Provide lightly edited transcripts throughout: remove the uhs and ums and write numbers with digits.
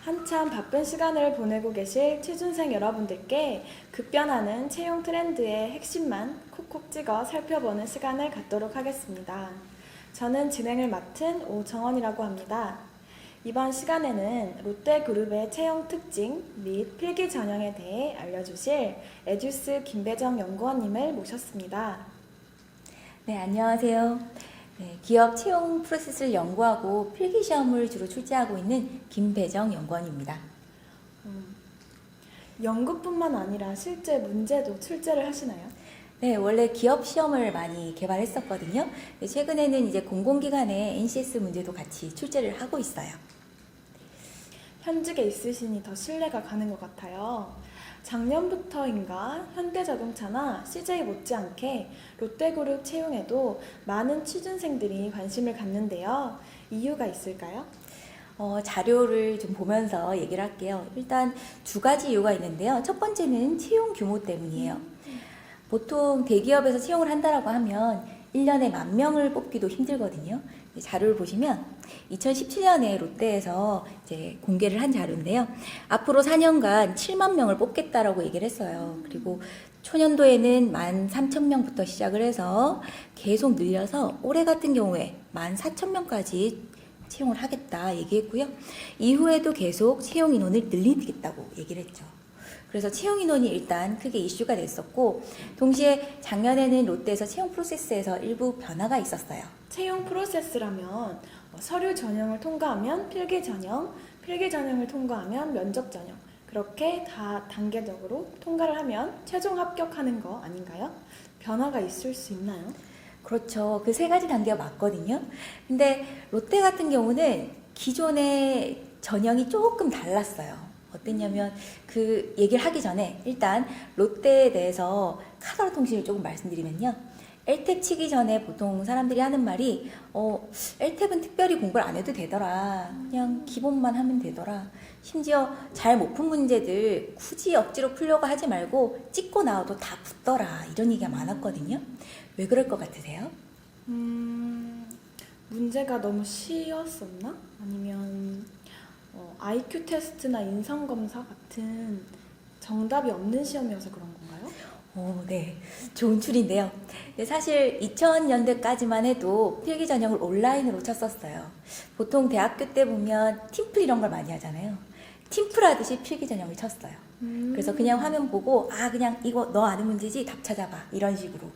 한참 바쁜 시간을 보내고 계실 취준생 여러분들께 급변하는 채용 트렌드의 핵심만 콕콕 찍어 살펴보는 시간을 갖도록 하겠습니다. 저는 진행을 맡은 오정원이라고 합니다. 이번 시간에는 롯데그룹의 채용 특징 및 필기 전형에 대해 알려주실 에듀스 김배정 연구원님을 모셨습니다. 네, 안녕하세요. 기업 채용 프로세스를 연구하고 필기시험을 주로 출제하고 있는 김배정 연구원입니다. 연구뿐만 아니라 실제 문제도 출제를 하시나요? 네, 원래 기업 시험을 많이 개발했었거든요. 최근에는 이제 공공기관의 NCS 문제도 같이 출제를 하고 있어요. 현직에 있으시니 더 신뢰가 가는 것 같아요. 작년부터인가 현대자동차나 CJ 못지않게 롯데그룹 채용에도 많은 취준생들이 관심을 갖는데요. 이유가 있을까요? 자료를 좀 보면서 얘기를 할게요. 일단 두 가지 이유가 있는데요. 첫 번째는 채용 규모 때문이에요. 보통 대기업에서 채용을 한다라고 하면 1년에 10,000명을 뽑기도 힘들거든요. 자료를 보시면 2017년에 롯데에서 이제 공개를 한 자료인데요. 앞으로 4년간 7만 명을 뽑겠다라고 얘기를 했어요. 그리고 초년도에는 13,000명부터 시작을 해서 계속 늘려서 올해 같은 경우에 14,000명까지 채용을 하겠다 얘기했고요. 이후에도 계속 채용 인원을 늘리겠다고 얘기를 했죠. 그래서 채용 인원이 일단 크게 이슈가 됐었고, 동시에 작년에는 롯데에서 채용 프로세스에서 일부 변화가 있었어요. 채용 프로세스라면 서류 전형을 통과하면 필기 전형, 필기 전형을 통과하면 면접 전형, 그렇게 다 단계적으로 통과를 하면 최종 합격하는 거 아닌가요? 변화가 있을 수 있나요? 그렇죠. 그 세 가지 단계가 맞거든요. 근데 롯데 같은 경우는 기존의 전형이 조금 달랐어요. 어땠냐면 그 얘기를 하기 전에 일단 롯데에 대해서 카더라 통신을 조금 말씀드리면요. LTEP 치기 전에 보통 사람들이 하는 말이 LTEP은 특별히 공부를 안 해도 되더라. 그냥 기본만 하면 되더라. 심지어 잘 못 푼 문제들 굳이 억지로 풀려고 하지 말고 찍고 나와도 다 붙더라. 이런 얘기가 많았거든요. 왜 그럴 것 같으세요? 문제가 너무 쉬웠었나? 아니면 IQ 테스트나 인성검사 같은 정답이 없는 시험이어서 그런 건가요? 네. 좋은 추리인데요. 사실 2000년대까지만 해도 필기 전형을 온라인으로 쳤었어요. 보통 대학교 때 보면 팀플 이런 걸 많이 하잖아요. 팀플 하듯이 필기 전형을 쳤어요. 그래서 그냥 화면 보고 그냥 이거 너 아는 문제지? 답 찾아봐. 이런 식으로.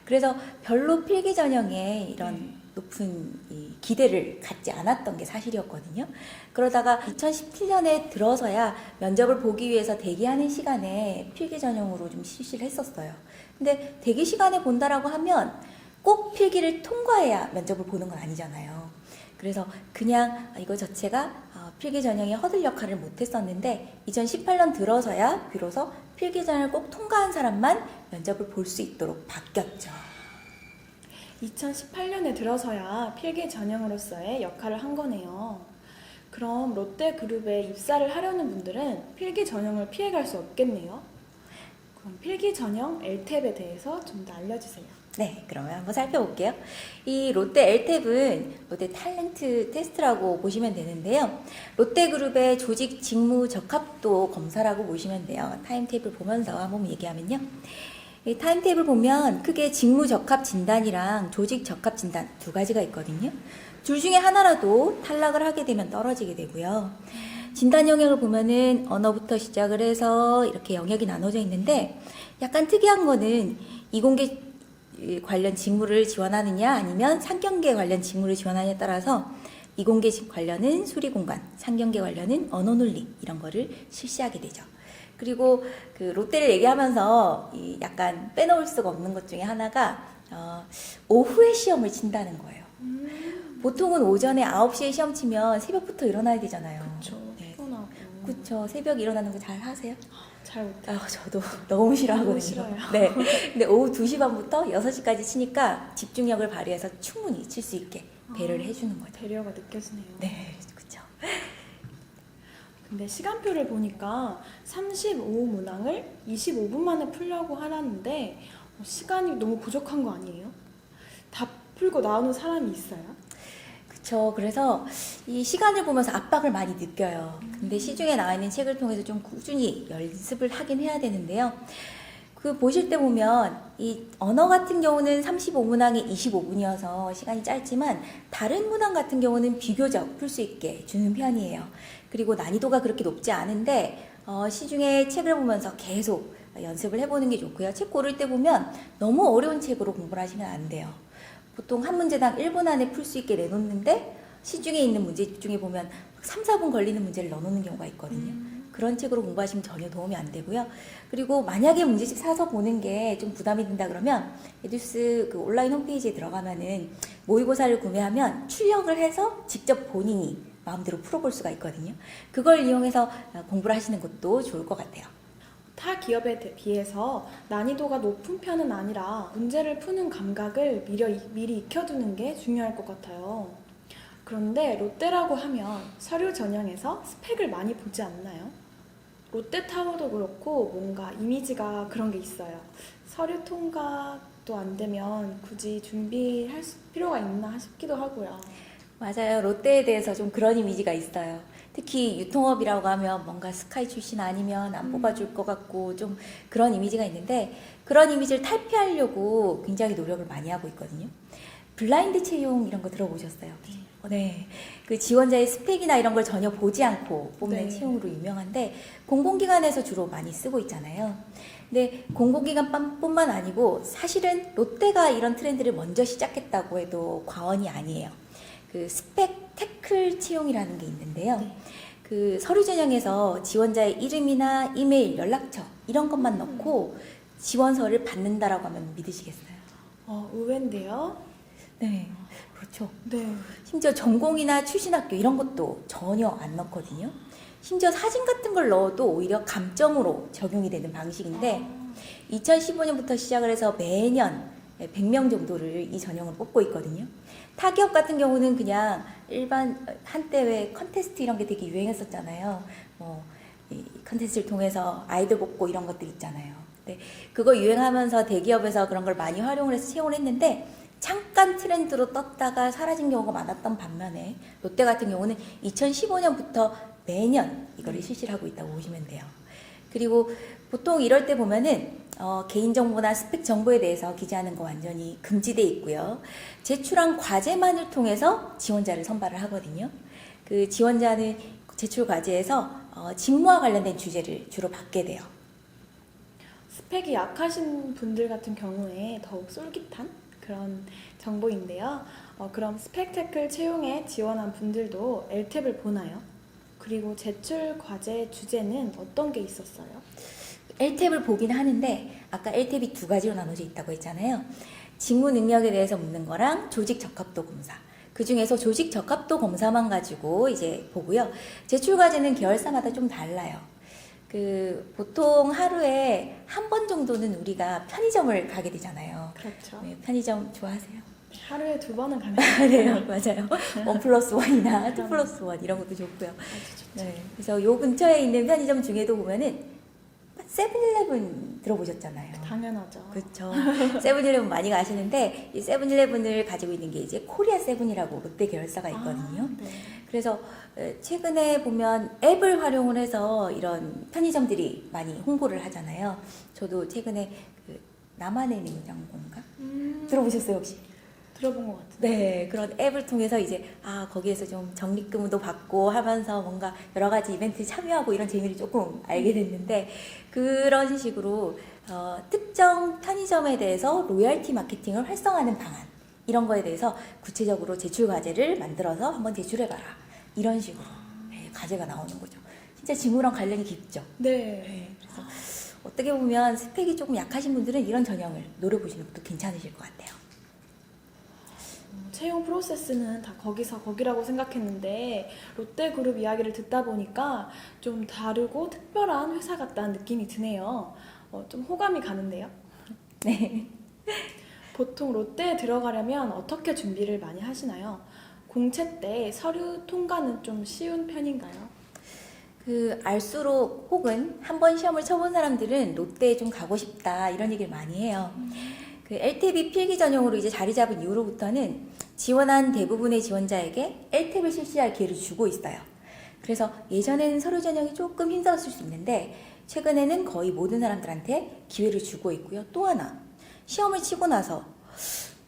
그래서 별로 필기 전형에 이런 높은 기대를 갖지 않았던 게 사실이었거든요. 그러다가 2017년에 들어서야 면접을 보기 위해서 대기하는 시간에 필기 전형으로 좀 실시를 했었어요. 근데 대기 시간에 본다라고 하면 꼭 필기를 통과해야 면접을 보는 건 아니잖아요. 그래서 그냥 이거 자체가 필기 전형의 허들 역할을 못했었는데 2018년 들어서야 비로소 필기 전형을 꼭 통과한 사람만 면접을 볼 수 있도록 바뀌었죠. 2018년에 들어서야 필기 전형으로서의 역할을 한 거네요. 그럼 롯데그룹에 입사를 하려는 분들은 필기 전형을 피해갈 수 없겠네요. 그럼 필기 전형 LTEP에 대해서 좀 더 알려주세요. 네, 그러면 한번 살펴볼게요. 이 롯데 LTEP은 롯데 탤런트 테스트라고 보시면 되는데요. 롯데그룹의 조직 직무 적합도 검사라고 보시면 돼요. 타임테이블 보면서 한번 얘기하면요. 이 타임테이블 보면 크게 직무 적합 진단이랑 조직 적합 진단 두 가지가 있거든요. 둘 중에 하나라도 탈락을 하게 되면 떨어지게 되고요. 진단 영역을 보면은 언어부터 시작을 해서 이렇게 영역이 나눠져 있는데 약간 특이한 거는 이공계 관련 직무를 지원하느냐 아니면 상경계 관련 직무를 지원하느냐에 따라서 이공계 관련은 수리공간, 상경계 관련은 언어논리 이런 거를 실시하게 되죠. 그리고 그 롯데를 얘기하면서 약간 빼놓을 수가 없는 것 중에 하나가 오후에 시험을 친다는 거예요. 보통은 오전에 9시에 시험 치면 새벽부터 일어나야 되잖아요. 그쵸. 네. 피곤하고. 그쵸. 새벽 일어나는 거 잘 하세요? 잘 못해요. 저도 너무 싫어하거든요. 너무 싫어요. 네. 근데 오후 2시 반부터 6시까지 치니까 집중력을 발휘해서 충분히 칠 수 있게 배려를 해주는 거죠. 배려가 느껴지네요. 네, 그쵸. 근데 시간표를 보니까 35문항을 25분 만에 풀려고 하라는데 시간이 너무 부족한 거 아니에요? 다 풀고 나오는 사람이 있어요? 그렇죠. 그래서 이 시간을 보면서 압박을 많이 느껴요. 근데 시중에 나와 있는 책을 통해서 좀 꾸준히 연습을 하긴 해야 되는데요. 그 보실 때 보면 이 언어 같은 경우는 35문항에 25분이어서 시간이 짧지만 다른 문항 같은 경우는 비교적 풀 수 있게 주는 편이에요. 그리고 난이도가 그렇게 높지 않은데 시중에 책을 보면서 계속 연습을 해보는 게 좋고요. 책 고를 때 보면 너무 어려운 책으로 공부를 하시면 안 돼요. 보통 한 문제당 1분 안에 풀 수 있게 내놓는데 시중에 있는 문제 중에 보면 3, 4분 걸리는 문제를 넣어놓는 경우가 있거든요. 그런 책으로 공부하시면 전혀 도움이 안 되고요. 그리고 만약에 문제집 사서 보는 게 좀 부담이 된다 그러면 에듀스 그 온라인 홈페이지에 들어가면은 모의고사를 구매하면 출력을 해서 직접 본인이 마음대로 풀어볼 수가 있거든요. 그걸 이용해서 공부를 하시는 것도 좋을 것 같아요. 타 기업에 비해서 난이도가 높은 편은 아니라 문제를 푸는 감각을 미리 익혀두는 게 중요할 것 같아요. 그런데 롯데라고 하면 서류 전형에서 스펙을 많이 보지 않나요? 롯데타워도 그렇고 뭔가 이미지가 그런 게 있어요. 서류 통과도 안 되면 굳이 준비할 필요가 있나 싶기도 하고요. 맞아요. 롯데에 대해서 좀 그런 이미지가 있어요. 특히 유통업이라고 하면 뭔가 스카이 출신 아니면 안 뽑아줄 것 같고 좀 그런 이미지가 있는데 그런 이미지를 탈피하려고 굉장히 노력을 많이 하고 있거든요. 블라인드 채용 이런 거 들어보셨어요? 네. 그 지원자의 스펙이나 이런 걸 전혀 보지 않고 뽑는 네. 채용으로 유명한데 공공기관에서 주로 많이 쓰고 있잖아요. 근데 공공기관뿐만 아니고 사실은 롯데가 이런 트렌드를 먼저 시작했다고 해도 과언이 아니에요. 그 스펙 태클 채용이라는 게 있는데요. 네. 그 서류 전형에서 지원자의 이름이나 이메일, 연락처 이런 것만 넣고 지원서를 받는다라고 하면 믿으시겠어요? 의외인데요. 네, 그렇죠. 네. 심지어 전공이나 출신 학교 이런 것도 전혀 안 넣거든요. 심지어 사진 같은 걸 넣어도 오히려 감점으로 적용이 되는 방식인데 2015년부터 시작을 해서 매년 100명 정도를 이 전형을 뽑고 있거든요. 타 기업 같은 경우는 그냥 일반 한때 왜 컨테스트 이런 게 되게 유행했었잖아요. 이 컨테스트를 통해서 아이돌 뽑고 이런 것들 있잖아요. 근데 그거 유행하면서 대기업에서 그런 걸 많이 활용을 해서 채용을 했는데 잠깐 트렌드로 떴다가 사라진 경우가 많았던 반면에 롯데 같은 경우는 2015년부터 매년 이거를 실시를 하고 있다고 보시면 돼요. 그리고 보통 이럴 때 보면은 개인정보나 스펙 정보에 대해서 기재하는 거 완전히 금지돼 있고요. 제출한 과제만을 통해서 지원자를 선발을 하거든요. 그 지원자는 제출 과제에서 직무와 관련된 주제를 주로 받게 돼요. 스펙이 약하신 분들 같은 경우에 더욱 솔깃한 그런 정보인데요. 그럼 스펙 태클 채용에 지원한 분들도 LTEP을 보나요? 그리고 제출 과제 주제는 어떤 게 있었어요? LTEP을 보긴 하는데 아까 LTEP이 두 가지로 나눠져 있다고 했잖아요. 직무 능력에 대해서 묻는 거랑 조직 적합도 검사. 그 중에서 조직 적합도 검사만 가지고 이제 보고요. 제출 과제는 계열사마다 좀 달라요. 그 보통 하루에 한 번 정도는 우리가 편의점을 가게 되잖아요. 그렇죠. 네, 편의점 좋아하세요? 하루에 2번은 가면 네, 맞아요. 1+1이나 2+1 이런 것도 좋고요. 아주 좋죠. 네, 그래서 요 근처에 있는 편의점 중에도 보면은 세븐일레븐 들어보셨잖아요. 당연하죠. 그렇죠. 세븐일레븐 많이 가시는데 이 세븐일레븐을 가지고 있는 게 이제 코리아 세븐이라고 롯데 계열사가 있거든요. 네. 그래서 최근에 보면 앱을 활용을 해서 이런 편의점들이 많이 홍보를 하잖아요. 저도 최근에 그 나만의 냉장고인가 들어보셨어요 혹시? 들어본 것 같은데. 네, 그런 앱을 통해서 이제 거기에서 좀 적립금도 받고 하면서 뭔가 여러 가지 이벤트에 참여하고 이런 재미를 조금 알게 됐는데 그런 식으로 특정 편의점에 대해서 로열티 마케팅을 활성화하는 방안 이런 거에 대해서 구체적으로 제출 과제를 만들어서 한번 제출해봐라 이런 식으로 네, 과제가 나오는 거죠. 진짜 직무랑 관련이 깊죠. 네. 네, 그래서 어떻게 보면 스펙이 조금 약하신 분들은 이런 전형을 노려보시는 것도 괜찮으실 것 같아요. 채용 프로세스는 다 거기서 거기라고 생각했는데 롯데그룹 이야기를 듣다 보니까 좀 다르고 특별한 회사 같다는 느낌이 드네요. 좀 호감이 가는데요. 네. 보통 롯데에 들어가려면 어떻게 준비를 많이 하시나요? 공채 때 서류 통과는 좀 쉬운 편인가요? 그 알수록 혹은 한 번 시험을 쳐본 사람들은 롯데에 좀 가고 싶다 이런 얘기를 많이 해요. 그 LTEB 필기 전형으로 이제 자리 잡은 이후로부터는 지원한 대부분의 지원자에게 LTEB을 실시할 기회를 주고 있어요. 그래서 예전에는 서류 전형이 조금 힘들었을 수 있는데 최근에는 거의 모든 사람들한테 기회를 주고 있고요. 또 하나, 시험을 치고 나서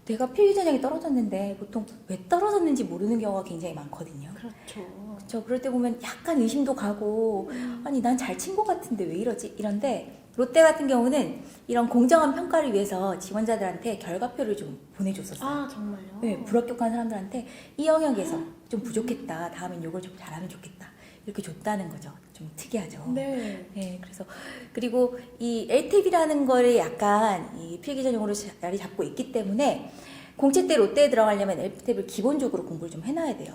내가 필기 전형이 떨어졌는데 보통 왜 떨어졌는지 모르는 경우가 굉장히 많거든요. 그렇죠. 그렇죠. 그럴 때 보면 약간 의심도 가고 아니 난 잘 친 것 같은데 왜 이러지? 이런데 롯데 같은 경우는 이런 공정한 평가를 위해서 지원자들한테 결과표를 좀 보내줬었어요. 아, 정말요? 네, 불합격한 사람들한테 이 영역에서 좀 부족했다. 다음엔 이걸 좀 잘하면 좋겠다. 이렇게 줬다는 거죠. 좀 특이하죠. 네. 네, 그래서 그리고 이 LTEB라는 거를 약간 이 필기 전형으로 자리 잡고 있기 때문에 공채 때 롯데에 들어가려면 LTEB를 기본적으로 공부를 좀 해놔야 돼요.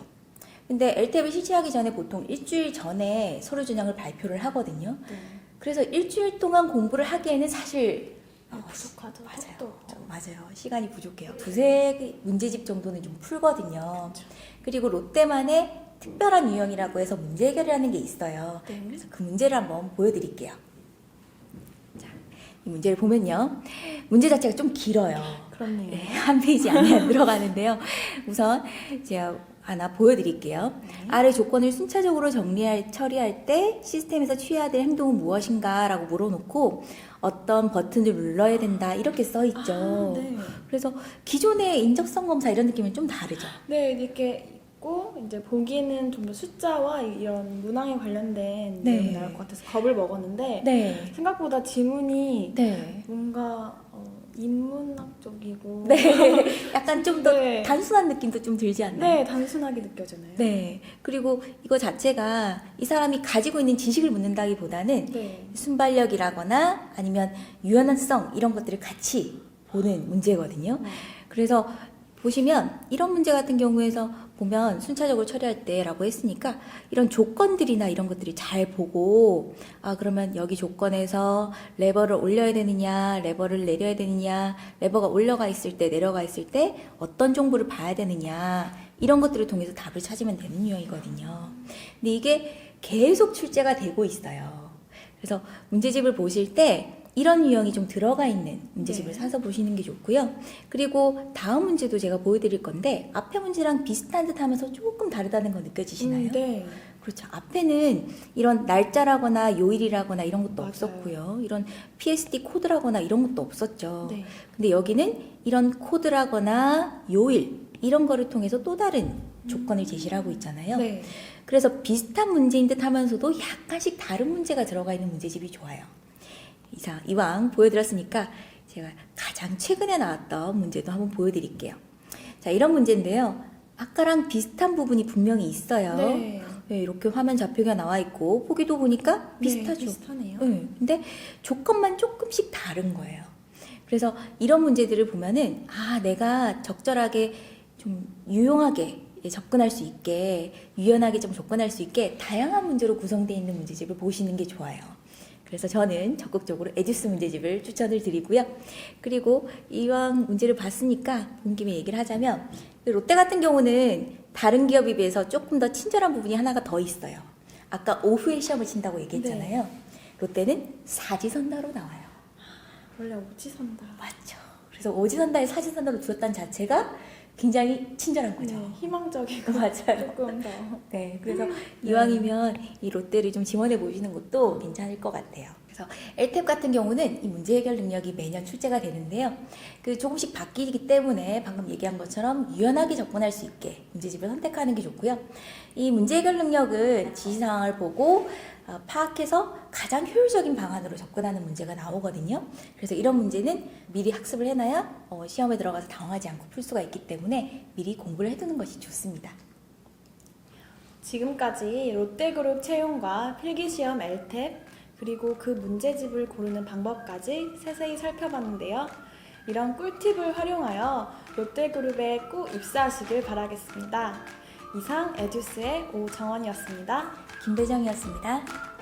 근데 LTEB을 실시하기 전에 보통 일주일 전에 서류 전형을 발표를 하거든요. 네. 그래서 일주일 동안 공부를 하기에는 사실 부족하죠. 맞아요. 턱도 없죠. 맞아요. 시간이 부족해요. 두세 문제집 정도는 좀 풀거든요. 그리고 롯데만의 특별한 유형이라고 해서 문제 해결이라는 게 있어요. 네. 그래서 그 문제를 한번 보여드릴게요. 자, 이 문제를 보면요. 문제 자체가 좀 길어요. 그렇네요. 네, 한 페이지 안에 안 들어가는데요. 우선 제가 하나 보여드릴게요. 네. 아래 조건을 순차적으로 처리할 때 시스템에서 취해야 될 행동은 무엇인가 라고 물어놓고 어떤 버튼을 눌러야 된다 이렇게 써 있죠. 아, 네. 그래서 기존의 인적성 검사 이런 느낌은 좀 다르죠. 네, 이렇게 있고 이제 보기는 좀 더 숫자와 이런 문항에 관련된 네. 내용이 나올 것 같아서 겁을 먹었는데 네. 생각보다 지문이 네. 뭔가 인문학적이고 네. 약간 좀 더 네. 단순한 느낌도 좀 들지 않나요? 네, 단순하게 느껴지나요? 네. 그리고 이거 자체가 이 사람이 가지고 있는 지식을 묻는다기보다는 네. 순발력이라거나 아니면 유연성 이런 것들을 같이 보는 문제거든요. 그래서 보시면 이런 문제 같은 경우에서 보면 순차적으로 처리할 때라고 했으니까 이런 조건들이나 이런 것들이 잘 보고 아 그러면 여기 조건에서 레버를 올려야 되느냐 레버를 내려야 되느냐 레버가 올라가 있을 때 내려가 있을 때 어떤 정보를 봐야 되느냐 이런 것들을 통해서 답을 찾으면 되는 유형이거든요. 근데 이게 계속 출제가 되고 있어요. 그래서 문제집을 보실 때 이런 유형이 좀 들어가 있는 문제집을 네. 사서 보시는 게 좋고요. 그리고 다음 문제도 제가 보여드릴 건데 앞에 문제랑 비슷한 듯 하면서 조금 다르다는 거 느껴지시나요? 네. 그렇죠. 앞에는 이런 날짜라거나 요일이라거나 이런 것도 맞아요. 없었고요. 이런 PSD 코드라거나 이런 것도 없었죠. 네. 근데 여기는 이런 코드라거나 요일 이런 거를 통해서 또 다른 조건을 제시를 하고 있잖아요. 네. 그래서 비슷한 문제인 듯 하면서도 약간씩 다른 문제가 들어가 있는 문제집이 좋아요. 이왕 보여드렸으니까 제가 가장 최근에 나왔던 문제도 한번 보여드릴게요. 자, 이런 문제인데요. 아까랑 비슷한 부분이 분명히 있어요. 네. 네, 이렇게 화면 좌표가 나와 있고 보기도 보니까 비슷하죠. 네, 비슷하네요. 네, 근데 조건만 조금씩 다른 거예요. 그래서 이런 문제들을 보면은 아 내가 적절하게 좀 유용하게 접근할 수 있게 유연하게 좀 접근할 수 있게 다양한 문제로 구성되어 있는 문제집을 보시는 게 좋아요. 그래서 저는 적극적으로 에듀스 문제집을 추천을 드리고요. 그리고 이왕 문제를 봤으니까 본 김에 얘기를 하자면 롯데 같은 경우는 다른 기업에 비해서 조금 더 친절한 부분이 하나가 더 있어요. 아까 오후에 시험을 친다고 얘기했잖아요. 롯데는 사지선다로 나와요. 원래 오지선다. 맞죠. 그래서 오지선다에 사지선다로 두었다는 자체가 굉장히 친절한 거죠. 네, 희망적이고 맞아요. 조금 더. 네, 그래서 이왕이면 이 롯데를 좀 지원해 보시는 것도 괜찮을 것 같아요. 그래서 LTEB 같은 경우는 이 문제 해결 능력이 매년 출제가 되는데요. 그 조금씩 바뀌기 때문에 방금 얘기한 것처럼 유연하게 접근할 수 있게 문제집을 선택하는 게 좋고요. 이 문제 해결 능력은 지시사항을 보고 파악해서 가장 효율적인 방안으로 접근하는 문제가 나오거든요. 그래서 이런 문제는 미리 학습을 해놔야 시험에 들어가서 당황하지 않고 풀 수가 있기 때문에 미리 공부를 해두는 것이 좋습니다. 지금까지 롯데그룹 채용과 필기시험 LTEB 그리고 그 문제집을 고르는 방법까지 세세히 살펴봤는데요. 이런 꿀팁을 활용하여 롯데그룹에 꼭 입사하시길 바라겠습니다. 이상 에듀스의 오정원이었습니다. 김배정이었습니다.